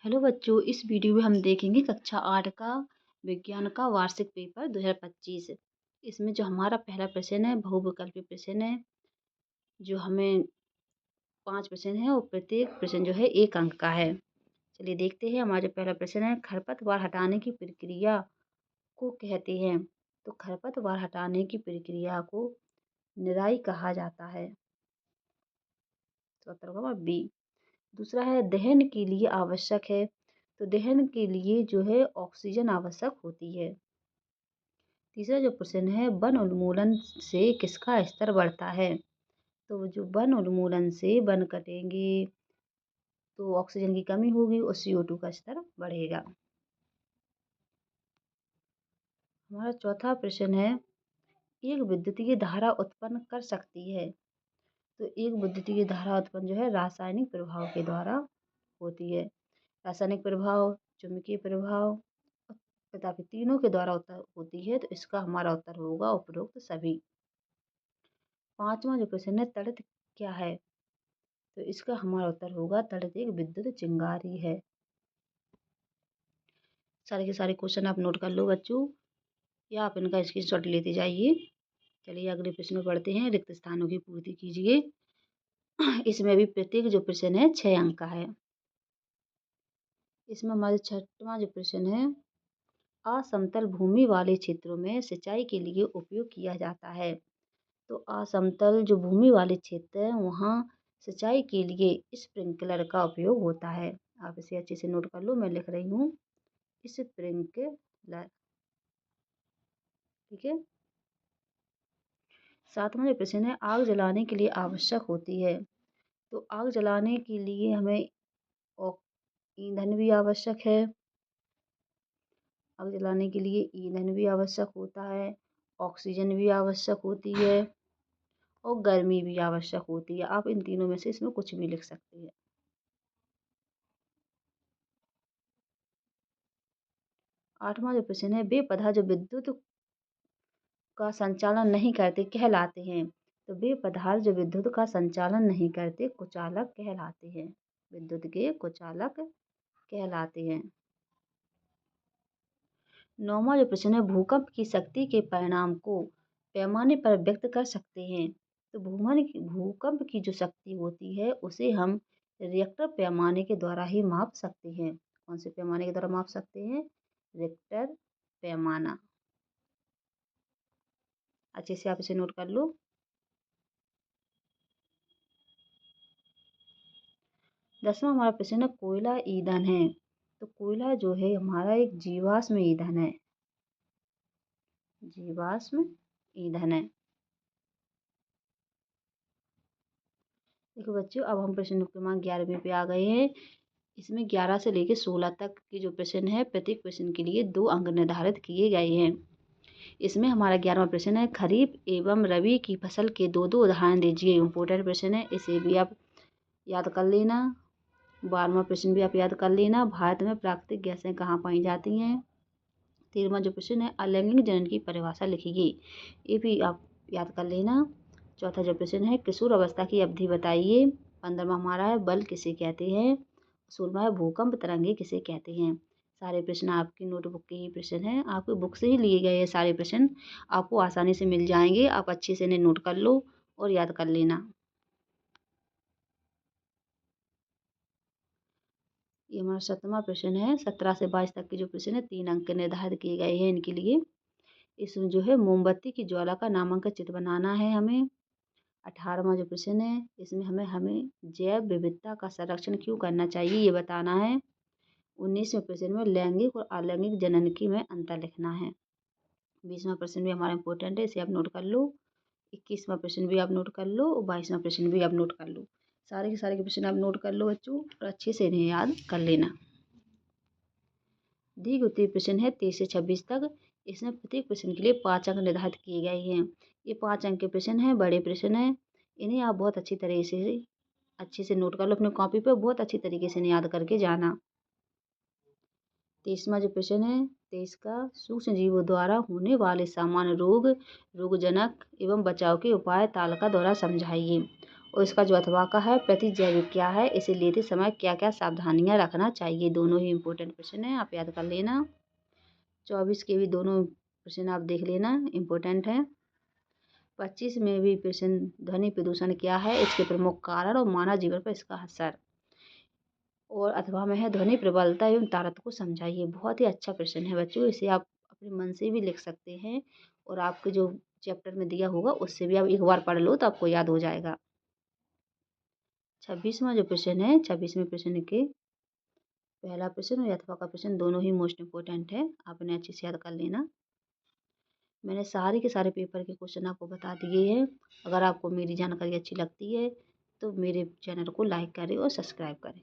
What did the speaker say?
Hello बच्चों, इस video में हम देखेंगे कक्षा 8 का विज्ञान का वार्षिक पेपर 2025। इसमें जो हमारा पहला प्रश्न है बहुविकल्पी प्रश्न है, जो हमें 5 प्रश्न है और प्रत्येक प्रश्न जो है 1 अंक का है। चलिए देखते हैं। हमारा जो पहला प्रश्न है, खरपतवार हटाने की प्रक्रिया को कहते हैं। तो खरपतवार हटाने की प्रक्रिया को निराई कहा जाता है। तो उत्तर होगा बी। दूसरा है दहन के लिए आवश्यक है। तो दहन के लिए जो है ऑक्सीजन आवश्यक होती है। तीसरा जो प्रश्न है, वन उन्मूलन से किसका स्तर बढ़ता है। तो जो वन उन्मूलन से वन कटेंगे तो ऑक्सीजन की कमी होगी और CO2 का स्तर बढ़ेगा। हमारा चौथा प्रश्न है, एक विद्युतीय धारा उत्पन्न कर सकती है। तो एक विद्युतीय धारा उत्पन्न जो है रासायनिक प्रभाव के द्वारा होती है। रासायनिक प्रभाव, चुंबकीय प्रभाव तथा तीनों के द्वारा होती है। तो इसका हमारा उत्तर होगा उपरोक्त सभी। पांचवा जो प्रश्न है, तड़ित क्या है। तो इसका हमारा उत्तर होगा तड़ित एक विद्युत चिंगारी है। सारे के सारे क्वेश्चन आप नोट कर लो बच्चों, या आप इनका स्क्रीनशॉट लेते जाइए। चलिए अगले प्रश्न में पढ़ते हैं। रिक्त स्थानों की पूर्ति कीजिए। इसमें भी प्रत्येक जो प्रश्न है 6 अंक का है। इसमें हमारे छठवां जो प्रश्न है, असमतल भूमि वाले क्षेत्रों में सिंचाई के लिए उपयोग किया जाता है। तो असमतल जो भूमि वाले क्षेत्र हैं वहाँ सिंचाई के लिए स्प्रिंकलर का उपयोग होता है। आप इसे अच्छे से नोट कर लो, मैं लिख रही हूँ स्प्रिंकलर। ठीक है। सातवां जो प्रश्न है, आग जलाने के लिए आवश्यक होती है। तो आग जलाने के लिए हमें ईंधन भी आवश्यक है। आग जलाने के लिए ईंधन भी आवश्यक होता है, ऑक्सीजन भी आवश्यक होती है और गर्मी भी आवश्यक होती है। आप इन तीनों में से इसमें कुछ भी लिख सकते हैं। आठवां जो प्रश्न है, वे पदार्थ जो विद्युत का संचालन नहीं करते कहलाते हैं। तो वे पदार्थ जो विद्युत का संचालन नहीं करते कुचालक कहलाते हैं। विद्युत के कुचालक कहलाते हैं। नौवां जो प्रश्न है, भूकंप की शक्ति के परिणाम को पैमाने पर व्यक्त कर सकते हैं। तो भूकंप की जो शक्ति होती है उसे हम रिएक्टर पैमाने के द्वारा ही माप सकते हैं। कौन से पैमाने के द्वारा माप सकते हैं? रिएक्टर पैमाना। अच्छे से आप इसे नोट कर लो। दसवां हमारा प्रश्न है, कोयला ईंधन है। तो कोयला जो है हमारा एक जीवाश्म ईंधन है। जीवाश्म ईंधन है। देखो बच्चों, अब हम प्रश्न क्रमांक 11वें पे आ गए हैं। इसमें 11 से लेकर 16 तक के जो प्रश्न है प्रत्येक प्रश्न के लिए 2 अंक निर्धारित किए गए हैं। इसमें हमारा 11वां प्रश्न है, खरीफ एवं रबी की फसल के 2-2 उदाहरण दीजिए। इम्पोर्टेंट प्रश्न है, इसे भी आप याद कर लेना। 12वां प्रश्न भी आप याद कर लेना, भारत में प्राकृतिक गैसें कहाँ पाई जाती हैं। 13वां जो प्रश्न है, अलैंगिक जनन की परिभाषा लिखिए। ये भी आप याद कर लेना। चौथा जो प्रश्न है, किशोर अवस्था की अवधि बताइए। 15वां हमारा है, बल किसे कहते हैं। 16वां है, भूकंप तरंगे किसे कहते हैं। सारे प्रश्न आपकी नोटबुक के ही प्रश्न हैं, आपकी बुक से ही लिए गए हैं। सारे प्रश्न आपको आसानी से मिल जाएंगे, आप अच्छे से इन्हें नोट कर लो और याद कर लेना। ये हमारा 7वां प्रश्न है। 17 से 22 तक के जो प्रश्न है 3 अंक निर्धारित किए गए हैं इनके लिए। इसमें जो है मोमबत्ती की ज्वाला का नामांकित चित्र बनाना है हमें। 18वां जो प्रश्न है, इसमें हमें हमें जैव विविधता का संरक्षण क्यों करना चाहिए ये बताना है। 19वें प्रश्न में लैंगिक और अलैंगिक जनन की में अंतर लिखना है। 20वां प्रश्न भी हमारा इंपॉर्टेंट है, इसे आप नोट कर लो। 21वां प्रश्न भी आप नोट कर लो और 22वां प्रश्न भी आप नोट कर लो। सारे के सारे के प्रश्न आप नोट कर लो बच्चों और अच्छे से इन्हें याद कर लेना। दी गई उत्तरीय प्रश्न है 23 से 26 तक। इसमें प्रत्येक प्रश्न के लिए 5 अंक निर्धारित किए गए हैं। ये 5 अंक के प्रश्न हैं, बड़े प्रश्न हैं। इन्हें आप बहुत अच्छे से नोट कर लो अपने कॉपी पर, बहुत अच्छी तरीके से इन्हें याद करके जाना। 23वां जो प्रश्न है 23 का, सूक्ष्म जीवों द्वारा होने वाले सामान्य रोग, रोगजनक एवं बचाव के उपाय तालिका द्वारा समझाइए। और इसका जो अथवा का है प्रतिजैविक क्या है, इसे लेते समय क्या क्या सावधानियां रखना चाहिए। दोनों ही इम्पोर्टेंट प्रश्न हैं, आप याद कर लेना। 24 के भी दोनों प्रश्न आप देख लेना, इम्पोर्टेंट है। 25 में भी प्रश्न ध्वनि प्रदूषण क्या है, इसके प्रमुख कारण और मानव जीवन पर इसका असर। और अथवा में है ध्वनि प्रबलता एवं तारतम्य को समझाइए। बहुत ही अच्छा प्रश्न है बच्चों, इसे आप अपने मन से भी लिख सकते हैं और आपके जो चैप्टर में दिया होगा उससे भी आप एक बार पढ़ लो तो आपको याद हो जाएगा। 26वां जो प्रश्न है, 26वें प्रश्न के पहला प्रश्न और अथवा का प्रश्न दोनों ही मोस्ट इम्पोर्टेंट है, आपने अच्छे से याद कर लेना। मैंने सारे के सारे पेपर के क्वेश्चन आपको बता दिए हैं। अगर आपको मेरी जानकारी अच्छी लगती है तो मेरे चैनल को लाइक करें और सब्सक्राइब करें।